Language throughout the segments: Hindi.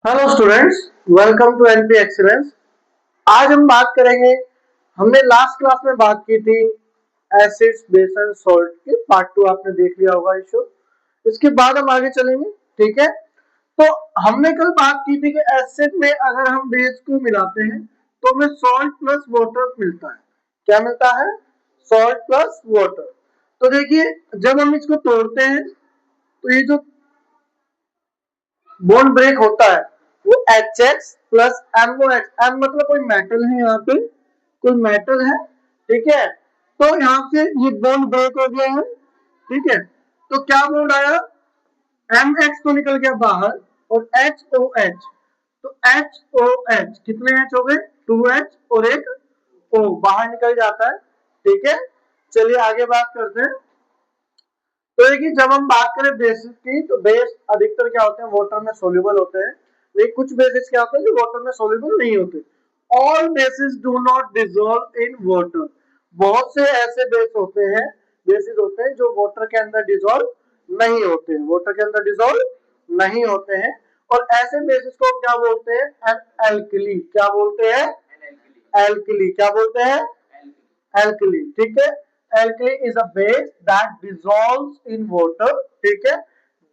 Hello students, welcome to NP excellence. आज हम बात करेंगे। हमने लास्ट क्लास में बात की थी एसिड्स, बेस एंड सॉल्ट की। पार्ट 2 आपने देख लिया होगा इशू। इसके बाद हम आगे चलेंगे। ठीक है, तो हमने कल बात की थी कि एसिड में अगर हम बेस को मिलाते हैं तो हमें सॉल्ट प्लस वाटर मिलता है। क्या मिलता है? Salt plus water. तो देखिए, जब हम इसको तोड़ते हैं तो ये जो बॉन्ड ब्रेक होता है वो HX प्लस MOX। M मतलब कोई मेटल है, यहाँ पे कोई मेटल है। ठीक है, तो यहाँ से ये बॉन्ड ब्रेक हो गया है। ठीक है, तो क्या बॉन्ड आया? MX तो निकल गया बाहर और HOH। तो HOH कितने H हो गए? 2H और एक O बाहर निकल जाता है। ठीक है, चलिए आगे बात करते हैं। तो देखिए, जब हम बात करें बेसिस की तो बेस अधिकतर क्या होते हैं? वाटर में सोल्यूबल होते हैं। लेकिन कुछ बेसिस क्या होते हैं जो वाटर में सोल्यूबल नहीं होते। All basis do not dissolve in water. बहुत से ऐसे बेसिस होते हैं जो वाटर के अंदर डिसॉल्व नहीं होते हैं, वाटर के अंदर डिसॉल्व नहीं होते हैं। और ऐसे बेसिस को क्या बोलते हैं? एल्कली। क्या बोलते हैं? एल्कली। क्या बोलते हैं? एल्कली। ठीक है, alkali is a base that dissolves in water. ठीक है,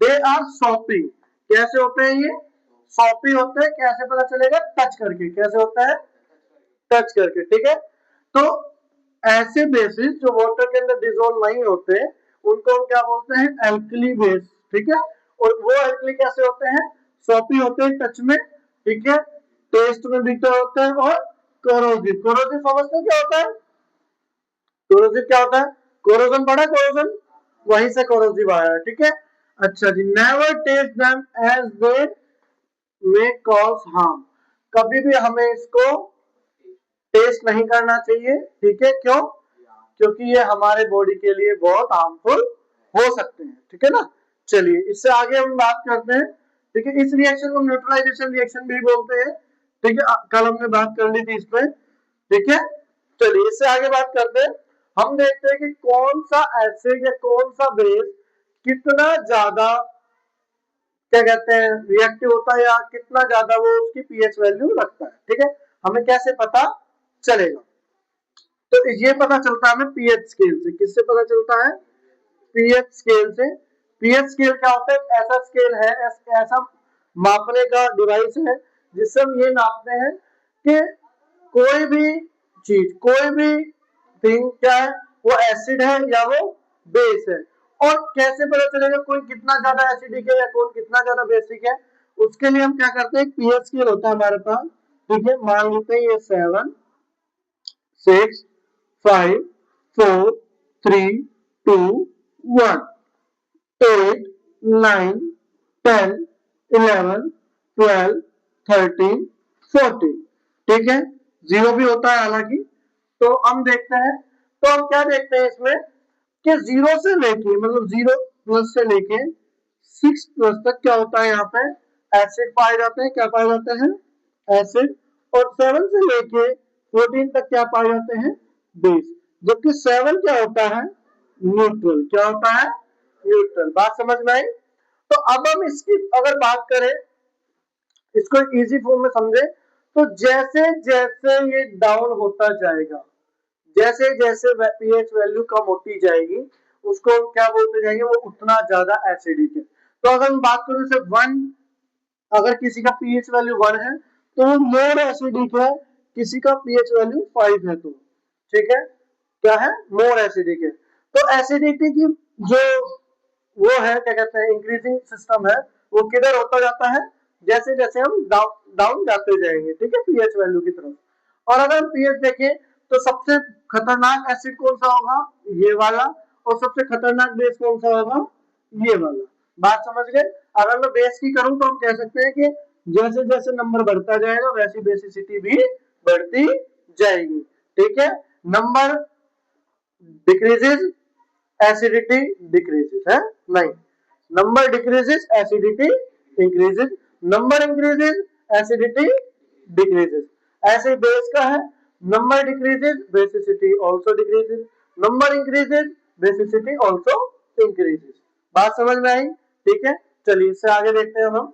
दे आर सॉपी। कैसे होते हैं ये? सॉपी होते हैं। कैसे पता चलेगा? टच करके। कैसे होता है? टच करके। ठीक है, तो ऐसे बेसिस जो वाटर के अंदर डिसॉल्व नहीं होते उनको हम क्या बोलते हैं? Alkali base. ठीक है, और वो एल्कली कैसे होते हैं? सॉपी होते हैं टच में। ठीक है, टेस्ट में बिटर होते हैं और कोरोसिव। कोरोसिव समझते हैं क्या होता है? कोरोसिव क्या होता है? कोरोजन पढ़ा? कोरोजन वहीं से कोरोसिव आया है। ठीक है, अच्छा जी। Never taste them as they may cause harm. कभी भी हमें इसको टेस्ट नहीं करना चाहिए। ठीक है, क्यों? क्योंकि ये हमारे बॉडी के लिए बहुत हार्मफुल हो सकते हैं। ठीक है ना। चलिए इससे आगे हम बात करते हैं। ठीक है, इस रिएक्शन को न्यूट्रलाइजेशन रिएक्शन भी बोलते हैं। ठीक है, कल हमने बात कर ली थी इस पे। ठीक है, चलिए इससे आगे बात करते हैं। हम देखते हैं कि कौन सा एसिड या कौन सा बेस कितना ज्यादा क्या कहते हैं रिएक्टिव होता है या कितना ज्यादा वो उसकी पीएच वैल्यू रखता है। ठीक है, हमें कैसे पता चलेगा? तो ये पता चलता है हमें पीएच स्केल से। किससे पता चलता है? पीएच स्केल से। पीएच स्केल क्या होता है? ऐसा स्केल है, ऐसा मापने का डिवाइस है जिससे हम ये नापते हैं कि कोई भी चीज, कोई भी थिंग क्या है, वो एसिड है या वो बेस है। और कैसे पता चलेगा कोई कितना ज्यादा एसिडिक है या कौन कितना ज्यादा बेसिक है? उसके लिए हम क्या करते हैं? पीएच स्केल होता है हमारे पास। ठीक है, मान लेते हैं ये 7, 6, 5, 4, 3, 2, 1, 8, 9, 10, 11, 12, 13, 14। ठीक है, जीरो भी होता है हालांकि। तो हम देखते हैं, तो हम क्या देखते हैं इसमें कि जीरो से लेके मतलब जीरो प्लस से लेके 6 प्लस तक क्या होता है? यहाँ पे एसिड पाए जाते हैं। क्या पाए जाते हैं? एसिड। और 7 से लेके 14 तक क्या पाए जाते हैं? बेस। जबकि 7 क्या होता है? न्यूट्रल। क्या होता है? न्यूट्रल। बात समझ में आई? तो अब हम इसकी अगर बात करें, इसको इजी फॉर्म में समझे, तो जैसे जैसे ये डाउन होता जाएगा, जैसे जैसे पीएच वैल्यू कम होती जाएगी, उसको हम क्या बोलते जाएंगे? वो उतना ज्यादा एसिडिक है। तो अगर हम बात करें जैसे 1, अगर किसी का पीएच वैल्यू 1 है तो वो मोर एसिडिक है। किसी का पीएच वैल्यू 5 है तो ठीक है, क्या है? मोर एसिडिक है। तो एसिडिटी की जो वो है क्या कहते हैं इंक्रीजिंग सिस्टम है, वो किधर होता जाता है? जैसे जैसे हम डाउन जाते जाएंगे। ठीक है, पीएच वैल्यू की तरफ। और अगर पीएच देखें तो सबसे खतरनाक एसिड कौन सा होगा? ये वाला। और सबसे खतरनाक बेस कौन सा होगा? ये वाला। बात समझ गए? अगर मैं बेस की करूं तो हम कह सकते हैं कि जैसे जैसे नंबर बढ़ता जाएगा वैसी बेसिसिटी भी बढ़ती जाएगी। ठीक है, नंबर डिक्रीजेस एसिडिटी डिक्रीजेस है नहीं, number decreases acidity increases, number increases acidity decreases. ऐसे बेस का है, number decreases basicity also decreases, number increases basicity also increases. बात समझ में आई? ठीक है, चलिए इससे आगे देखते हैं हम।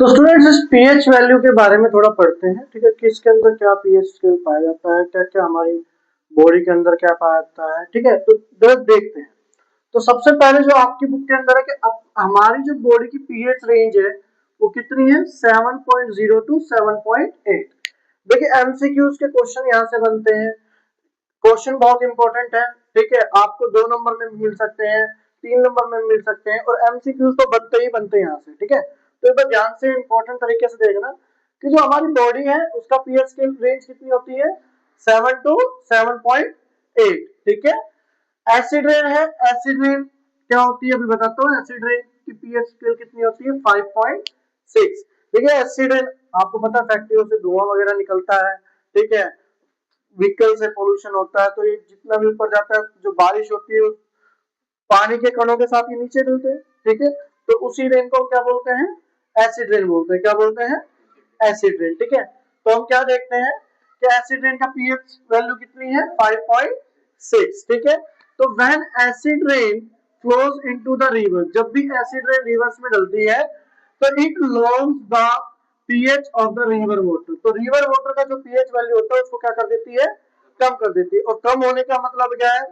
तो स्टूडेंट्स इस पीएच वैल्यू के बारे में थोड़ा पढ़ते हैं, ठीक है, किसके अंदर क्या पीएच पाया जाता है, क्या क्या हमारी बॉडी के अंदर क्या पाया जाता है, ठीक है। तो जरा देखते हैं। तो सबसे पहले जो आपकी बुक के अंदर है कि हमारी जो बॉडी की पीएच रेंज है वो कितनी है, 7.0 टू 7.8। देखिए एमसीक्यूज के क्वेश्चन यहाँ से बनते हैं, क्वेश्चन बहुत इंपॉर्टेंट है, ठीक है, आपको 2 नंबर में मिल सकते हैं, 3 नंबर में मिल सकते हैं, और एमसीक्यूज तो बनते ही बनते हैं यहाँ से, ठीक है। तो एक बार ध्यान से इंपॉर्टेंट तरीके से देखना कि जो हमारी बॉडी है उसका पीएच की रेंज कितनी होती है, 7 टू 7.8, ठीक है। एसिड रेन है, एसिड रेन क्या होती है अभी बताता हूँ। एसिड रेन की पीएच स्केल कितनी होती है, 5.6। देखिए एसिड रेन आपको पता है फैक्ट्रियों से धुआं वगैरह निकलता है, ठीक है, व्हीकल से पोल्यूशन होता है, तो ये जितना भी ऊपर जाता है, जो बारिश होती है पानी के कणों के साथ ही नीचे मिलते हैं, ठीक है। तो उसी रेन को क्या बोलते हैं, एसिड रेन बोलते हैं। क्या बोलते हैं, एसिड रेन, ठीक है। तो हम क्या देखते हैं कि एसिड रेन का पीएच वैल्यू कितनी है, 5.6, ठीक है। तो when acid rain flows into the river, जब भी एसिड रेन रिवर्स में डलती है तो it longs the pH of the river water. तो रिवर वाटर का जो पीएच वैल्यू होता है उसको क्या कर देती है, कम कर देती है। और कम होने का मतलब क्या है,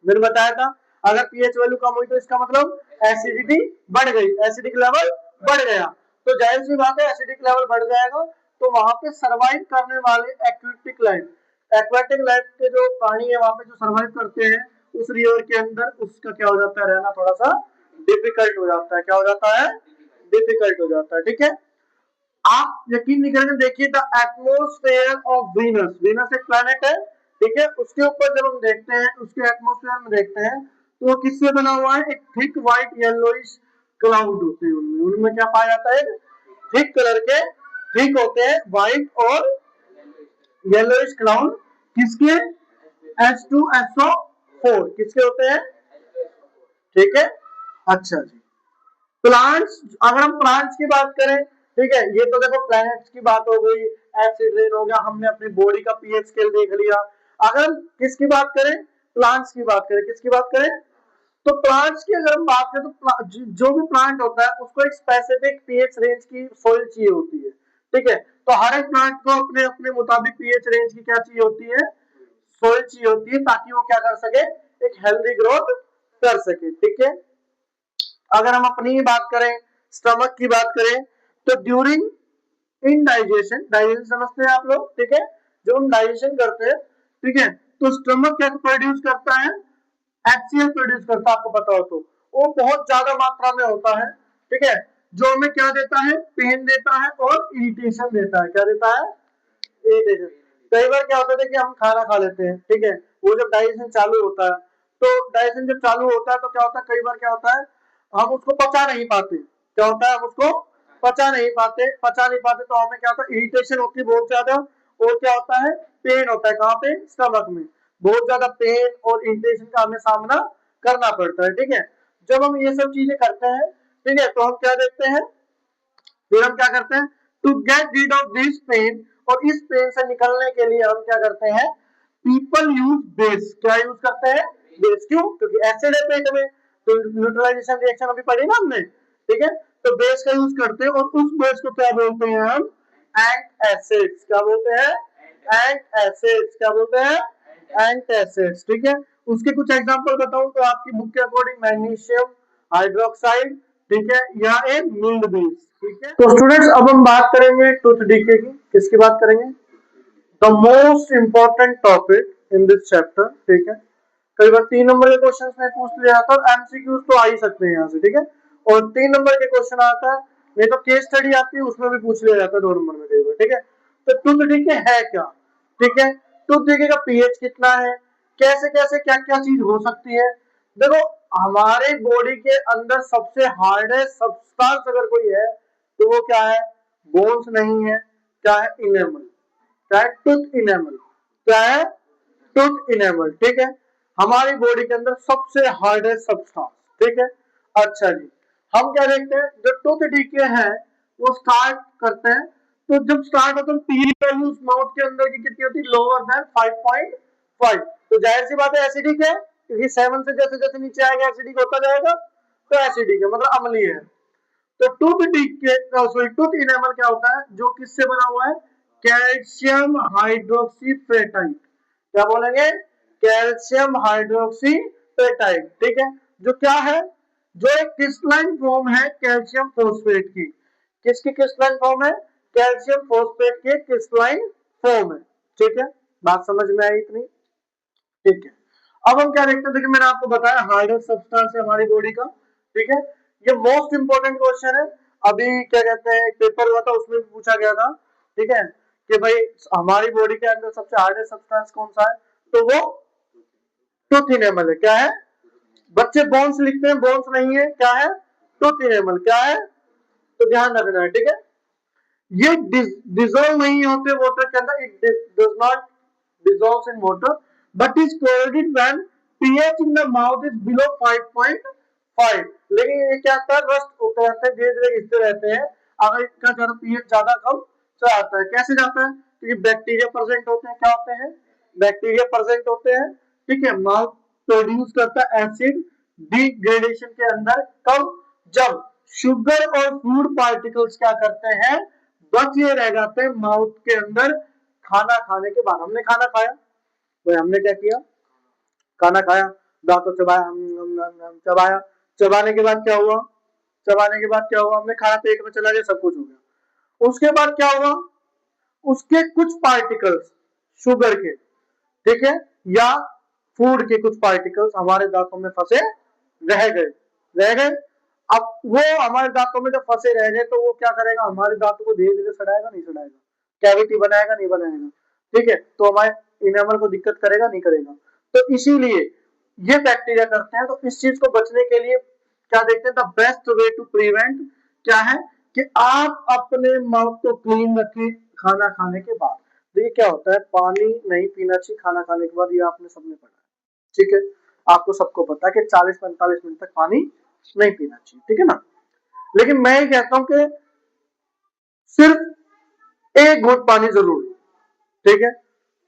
मैंने बताया था, अगर पीएच वैल्यू कम हुई तो इसका मतलब एसिडिटी बढ़ गई, एसिडिक लेवल बढ़ गया। तो जाहिर सी बात है एसिडिक लेवल बढ़ जाएगा तो वहां पे सरवाइव करने वाले एक्वेटिक लाइफ के जो प्राणी है वहां पे जो सरवाइव करते हैं उस रिवर के अंदर, उसका क्या हो जाता है, रहना थोड़ा सा डिफिकल्ट हो जाता है। क्या हो जाता है, डिफिकल्ट हो जाता है, ठीक है। आप यकीन नहीं करेंगे, देखिए the atmosphere of Venus, Venus एक प्लैनेट है, ठीक है, उसके ऊपर जब हम देखते हैं, उसके एटमोस्फेयर में देखते हैं तो वो किससे बना हुआ है, एक थिक व्हाइट येलोइश क्लाउड होते हैं, उनमें उनमें क्या पाया जाता है, थिक कलर के, थिक होते हैं व्हाइट और येलोइश क्लाउड, किसके, H2SO4 किसके होते हैं, ठीक है। अच्छा जी, प्लांट्स, अगर हम प्लांट्स की बात करें, ठीक है, ये तो देखो प्लैनेट्स की बात हो गई, एसिड रेन हो गया, हमने अपनी बॉडी का पीएच स्केल देख लिया। अगर हम किसकी बात करें, प्लांट्स की बात करें, किसकी बात करें, तो प्लांट्स की अगर हम बात करें तो जो भी प्लांट होता है उसको एक स्पेसिफिक पीएच रेंज की सॉइल चाहिए होती है, ठीक है। तो हर एक प्लांट को अपने अपने मुताबिक पीएच रेंज की क्या चाहिए होती है, सॉइल चाहिए होती है, ताकि वो क्या कर सके, एक हेल्दी ग्रोथ कर सके, ठीक है। अगर हम अपनी बात करें, स्टमक की बात करें, तो ड्यूरिंग इन डाइजेशन, डाइजेशन समझते हैं आप लोग, ठीक है, जो हम डाइजेशन करते हैं, ठीक है, तो स्टमक क्या प्रोड्यूस करता है, HCl प्रोड्यूस करता है, आपको पता हो तो वो बहुत ज्यादा मात्रा में होता है, ठीक है, जो हमें क्या देता है, पेन देता है और इरिटेशन देता है। क्या देता है, इरिटेशन। कई बार क्या होता है कि हम खाना खा लेते हैं, ठीक है, वो जब डाइजेशन चालू होता है, तो डाइजेशन जब चालू होता है तो क्या होता है, कई बार क्या होता है हम उसको पचा नहीं पाते, क्या होता है हम उसको पचा नहीं पाते तो हमें क्या होता है, इरिटेशन होती है बहुत ज्यादा, और क्या होता है, पेन होता है, कहाँ पे, स्टमक में, बहुत ज्यादा पेन और इरिटेशन का हमें सामना करना पड़ता है, ठीक है। जब हम ये सब चीजें करते हैं, ठीक है, तो हम क्या देखते हैं, फिर हम क्या करते हैं, to get rid of this pen, और इस पेन से निकलने के लिए हम क्या करते हैं, पीपल यूज बेस, क्या यूज करते हैं, बेस, क्यों, क्योंकि एसिड है पेट में, तो न्यूट्रलाइजेशन रिएक्शन अभी पढ़ी ना हमने, ठीक है, तो बेस का यूज करते हैं, और उस बेस को क्या बोलते हैं हम, एंट एसिड्स। क्या बोलते हैं, एंट एसिड्स। क्या बोलते हैं, एंट एसिड्स, ठीक है। उसके कुछ एग्जांपल बताऊं तो आपकी बुक के अकॉर्डिंग मैग्नीशियम हाइड्रोक्साइड, ठीक है, या ए मिल्ड बेस, ठीक है। तो स्टूडेंट्स अब हम बात करेंगे टूथ डीके की, किसकी बात करेंगे, the most important topic in this chapter, ठीक है। कई बार 3 नंबर के क्वेश्चन में पूछ लिया जाता है, और एमसीक्यूज तो आ ही सकते हैं यहाँ से, ठीक है, और 3 नंबर के क्वेश्चन आता है, नहीं तो केस स्टडी आती है उसमें भी पूछ लिया जाता है 2 नंबर में कई बार, ठीक है। तो टूथ डीके है क्या, ठीक है, टूथ डीके का पीएच कितना है, कैसे कैसे क्या क्या चीज हो सकती है। देखो हमारे बॉडी के अंदर सबसे हार्डेस्ट सब्सटेंस अगर कोई है तो वो क्या है, बोन्स नहीं है, क्या है, इनेमल, क्या है, टूथ इनेमल, क्या है, टूथ इनेमल, ठीक है, हमारी बॉडी के अंदर सबसे हार्डेस्ट सब्सटेंस, ठीक है। अच्छा जी, हम क्या देखते हैं, जो टूथ डीके है वो स्टार्ट करते हैं, तो जब स्टार्ट होता है पी वैल्यू माउथ के अंदर की कितनी होती है, लोअर देन 5.5, तो जाहिर सी बात है एसिडिक है, क्योंकि 7 से जैसे जैसे नीचे आएगा एसिडिक होता जाएगा, तो एसिडिक है मतलब अम्लीय है। तो टूथ इनेमल क्या होता है, जो किससे बना हुआ है, कैल्शियम हाइड्रोक्सीपेटाइट, क्या बोलेंगे, कैल्शियम हाइड्रोक्सीपेटाइट, ठीक है, जो क्या है, जो एक क्रिस्टलाइन फॉर्म है कैल्शियम फोस्फेट की, किसकी क्रिस्टलाइन फॉर्म है, कैल्शियम फोस्फेट की क्रिस्टलाइन फॉर्म है, ठीक है, बात समझ में आई इतनी, ठीक है। अब हम क्या देखते हैं, देखिए मैंने आपको बताया हार्डर सब्सटेंस है हमारी बॉडी का, ठीक है, ये मोस्ट इंपोर्टेंट क्वेश्चन है, अभी क्या कहते हैं पेपर हुआ था उसमें भी पूछा गया था, ठीक है, कि भाई हमारी बॉडी के अंदर सबसे हार्डेस्ट सब्सटेंस कौन सा है, तो वो टूथ इनेमल है, क्या है, बच्चे बोन्स लिखते हैं, बोन्स नहीं है, क्या है, टूथ इनेमल, क्या है, तो ध्यान रखना है, ठीक है, ये डिजोल्व नहीं होते वाटर के अंदर, it does not dissolves in water but is corroded when pH in the mouth is below 5.5, लेकिन ये क्या होता है, रस्ट होते रहते हैं, धीरे धीरे गिरते रहते हैं अगर इसका ज्यादा pH ज्यादा कम जाता है, कैसे जाता है, क्योंकि बैक्टीरिया प्रेजेंट होते हैं, क्या होते हैं, बैक्टीरिया प्रेजेंट होते हैं, ठीक है, माउथ प्रोड्यूस करता है एसिड डिग्रेडेशन के अंदर, कब, जब शुगर और फूड पार्टिकल्स क्या करते हैं, बचे रह जाते हैं माउथ के अंदर, खाना खाने के बाद, हमने खाना खाया, भाई हमने क्या किया, खाना खाया, दांतों चबाया, चबाया, चबाने के बाद क्या हुआ, चबाने के बाद क्या हुआ, हमने खाना पेट में चला गया, सब कुछ हो गया, उसके बाद क्या हुआ, उसके कुछ पार्टिकल्स शुगर के, ठीक है, या फूड के कुछ पार्टिकल्स हमारे दांतों में फंसे रह गए, अब वो हमारे दांतों में जब फंसे रह गए तो वो क्या करेगा, हमारे दांतों को धीरे धीरे सड़ाएगा, नहीं सड़ाएगा, कैविटी बनाएगा, नहीं बनाएगा, ठीक है, तो हमारे इनेमल को दिक्कत करेगा, नहीं करेगा, तो इसीलिए ये बैक्टीरिया करते हैं, तो इस चीज को बचने के लिए क्या देखते हैं, the best way to prevent क्या है, कि आप अपने माउथ को क्लीन रखें खाना खाने के बाद, तो ये क्या होता है, पानी नहीं पीना चाहिए खाना खाने के बाद, ये आपने सबने पढ़ा है, ठीक है, आपको सबको पता है कि 40-45 मिनट तक पानी नहीं पीना चाहिए, ठीक है ना, लेकिन मैं ये कहता हूं कि सिर्फ एक घूंट पानी जरूर, ठीक है,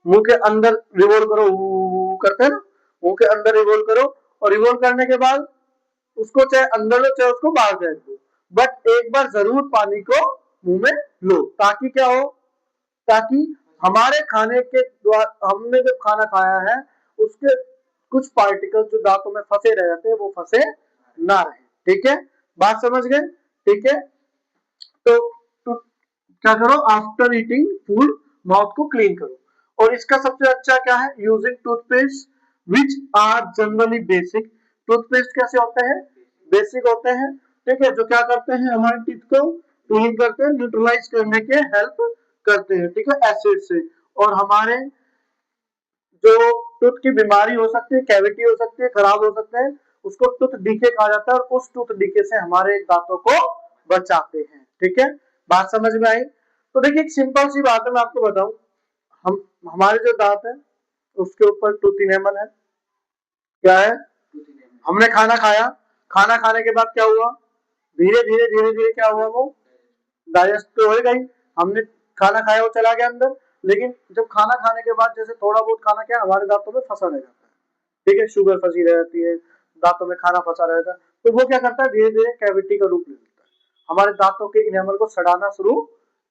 मुंह के अंदर रिवॉल्व करो, करते हैं ना, मुंह के अंदर रिवॉल्व करो, और रिवॉल्व करने के बाद उसको चाहे अंदर लो चाहे उसको बाहर जाए दो, बट एक बार जरूर पानी को मुंह में लो, ताकि क्या हो, ताकि हमारे खाने के द्वारा, हमने जब खाना खाया है उसके कुछ पार्टिकल जो दांतों में फंसे रह जाते हैं वो फंसे ना रहे, ठीक है, बात समझ गए, ठीक है, तो क्या करो, आफ्टर ईटिंग फूड माउथ को क्लीन करो, और इसका सबसे अच्छा क्या है, using toothpaste which are generally basic, toothpaste कैसे होते हैं, बेसिक होते हैं, ठीक है, जो क्या करते हैं, हमारे टीथ को क्लीन करते हैं, न्यूट्रलाइज करने के हेल्प करते हैं, ठीक है, एसिड से, और हमारे जो टूथ की बीमारी हो सकती है, कैविटी हो सकती है, खराब हो सकते हैं, उसको टूथ डीके कहा जाता है, और उस टूथ डीके से हमारे दांतों को बचाते हैं, ठीक है, बात समझ में आई, तो देखिए एक सिंपल सी बात है, मैं आपको बताऊं, हम हमारे जो दांत है उसके ऊपर टूथ इनेमल है, क्या है, हमने खाना खाया, खाना खाने के बाद क्या हुआ, धीरे धीरे क्या हुआ, वो डाइजेस्ट तो हो गई, हमने खाना खाया वो चला गया अंदर, लेकिन जब खाना खाने के बाद जैसे थोड़ा बहुत खाना क्या हमारे दांतों में फंसा रह जाता है, ठीक है, शुगर फंसी रह जाती है, दांतों में खाना फंसा रहता है, तो वो क्या करता है, धीरे धीरे कैविटी का रूप ले लेता है, हमारे दांतों के इनेमल को सड़ाना शुरू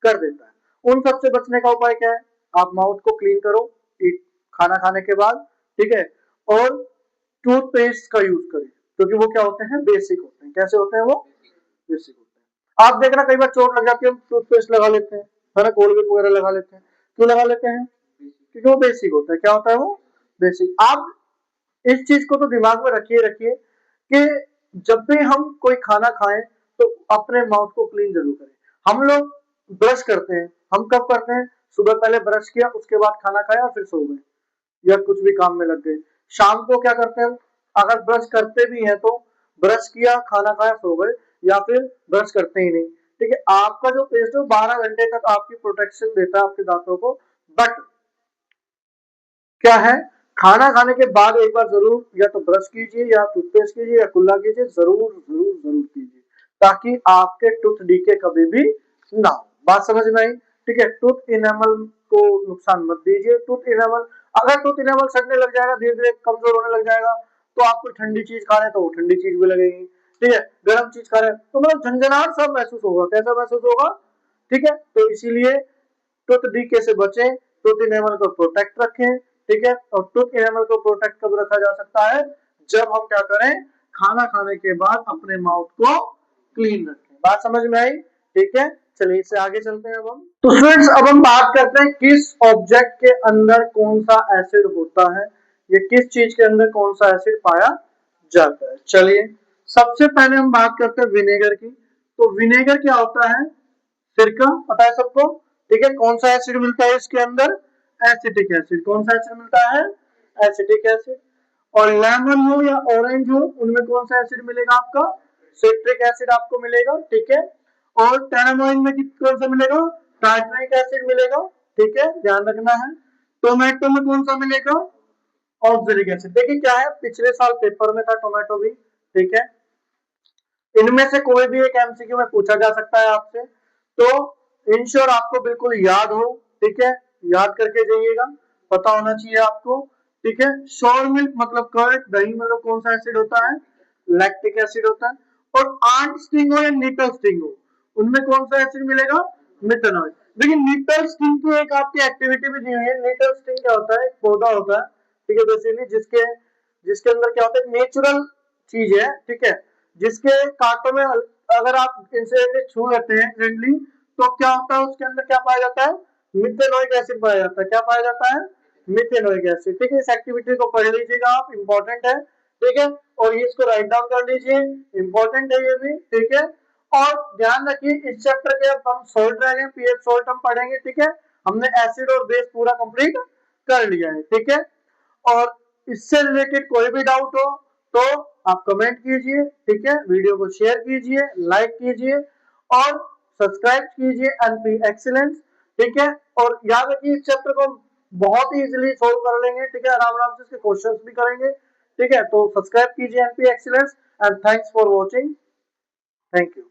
कर देता है, उन सबसे बचने का उपाय क्या है, आप माउथ को क्लीन करो खाना खाने के बाद, ठीक है, और टूथपेस्ट का यूज करें, क्योंकि वो क्या होते हैं, बेसिक होते हैं, कैसे होते हैं वो, बेसिक होते हैं, आप देखना कई बार चोट लग जाती है, हम टूथपेस्ट लगा लेते हैं, है ना, कोलगेट वगैरह लगा लेते हैं, क्यों लगा लेते हैं, क्योंकि वो बेसिक होता है, क्या होता है वो, बेसिक, आप इस चीज को तो दिमाग में रखिए कि जब भी हम कोई खाना खाएं तो अपने माउथ को क्लीन जरूर करें, हम लोग ब्रश करते हैं, हम कब करते हैं, सुबह पहले ब्रश किया, उसके बाद खाना खाया और फिर सो गए, या कुछ भी काम में लग गए, शाम को क्या करते हैं, अगर ब्रश करते भी हैं तो ब्रश किया, खाना खाया, सो गए, या फिर ब्रश करते ही नहीं, ठीक है, आपका जो पेस्ट है 12 घंटे तक आपकी प्रोटेक्शन देता है आपके दांतों को, बट क्या है, खाना खाने के बाद एक बार जरूर या तो ब्रश कीजिए या टूथपेस्ट कीजिए या कुल्ला कीजिए, जरूर कीजिए, ताकि आपके टूथ डीके कभी भी ना हो, बात समझ में आई, ठीक है, टूथ इनेमल को नुकसान मत दीजिए, टूथ इनेमल अगर टूथ इनेमल सड़ने लग जाएगा, धीरे धीरे कमजोर होने लग जाएगा, तो आप कोई ठंडी चीज खा रहे हैं तो वो ठंडी चीज भी लगेगी, ठीक है, गर्म चीज खा रहे हैं तो मतलब झंझनाहट सब महसूस होगा, कैसा महसूस होगा, ठीक है। तो इसीलिए टूथ डीके से बचें, टूथ इनेमल को प्रोटेक्ट रखें, ठीक है। और टूथ इनेमल को प्रोटेक्ट कब रखा जा सकता है, जब हम क्या करें, खाना खाने के बाद अपने माउथ को क्लीन रखें। बात समझ में आई, ठीक है। चलिए इससे आगे चलते हैं अब हम। तो फ्रेंड्स अब हम बात करते हैं किस ऑब्जेक्ट के अंदर कौन सा एसिड होता है, या किस चीज के अंदर कौन सा एसिड पाया जाता है। चलिए सबसे पहले हम बात करते हैं विनेगर की। तो विनेगर क्या होता है, सिरका, पता है सबको, ठीक है। कौन सा एसिड मिलता है इसके अंदर, एसिटिक एसिड। कौन सा एसिड मिलता है, एसिटिक एसिड। और लेमन हो या ऑरेंज हो, उनमें कौन सा एसिड मिलेगा आपका, सिट्रिक एसिड आपको मिलेगा, ठीक है। और टैनामोइन में कौन सा मिलेगा, टार्टरिक एसिड मिलेगा, ठीक है, ध्यान रखना है। टोमेटो में कौन सा मिलेगा, ऑक्सैलिक एसिड। देखिए क्या है, पिछले साल पेपर में था टोमेटो भी, ठीक है। इनमें से कोई भी एक एमसीक्यू में पूछा जा सकता है आपसे, तो इंश्योर आपको बिल्कुल याद हो, ठीक है, याद करके जाइएगा, पता होना चाहिए आपको, ठीक है। श्योर मिल्क मतलब कर्ड, दही मतलब कौन सा एसिड होता है, लैक्टिक एसिड होता है। और आंट स्टिंग हो या निटल स्टिंग हो, उनमें कौन सा एसिड मिलेगा, मिथेनॉल। देखिए निटल स्टिंग की एक आपकी एक्टिविटी भी दी हुई है। निटल स्टिंग क्या होता है, एक पौधा होता है, ठीक है, बेसिकली जिसके जिसके अंदर क्या होता है, नेचुरल चीज है, ठीक है, जिसके कांटों में अगर आप इनसे छू लेते हैं फ्रेंडली, तो क्या होता है, उसके अंदर क्या पाया जाता है, मिथेनोइक एसिड पाया जाता है। क्या पाया जाता है, मिथेनोइक एसिड, ठीक है। इस एक्टिविटी को पढ़ लीजिएगा आप, इंपॉर्टेंट है, ठीक है। और ये इसको राइट डाउन कर लीजिए, इंपॉर्टेंट है ये भी, ठीक है। और ध्यान रखिए इस चैप्टर के अब हम सोल्ट रह गए, पीएच सोल्ट हम पढ़ेंगे, ठीक है। हमने एसिड और बेस पूरा कंप्लीट कर लिया है, ठीक है। और इससे रिलेटेड कोई भी डाउट हो तो आप कमेंट कीजिए, ठीक है, वीडियो को शेयर कीजिए, लाइक कीजिए और सब्सक्राइब कीजिए एनपी एक्सीलेंस, ठीक है। और याद रखिए इस चैप्टर को बहुत ही इजीली सोल्व कर लेंगे, ठीक है, आराम आराम से इसके क्वेश्चंस भी करेंगे, ठीक है। तो सब्सक्राइब कीजिए NP excellence and thanks for watching, thank you.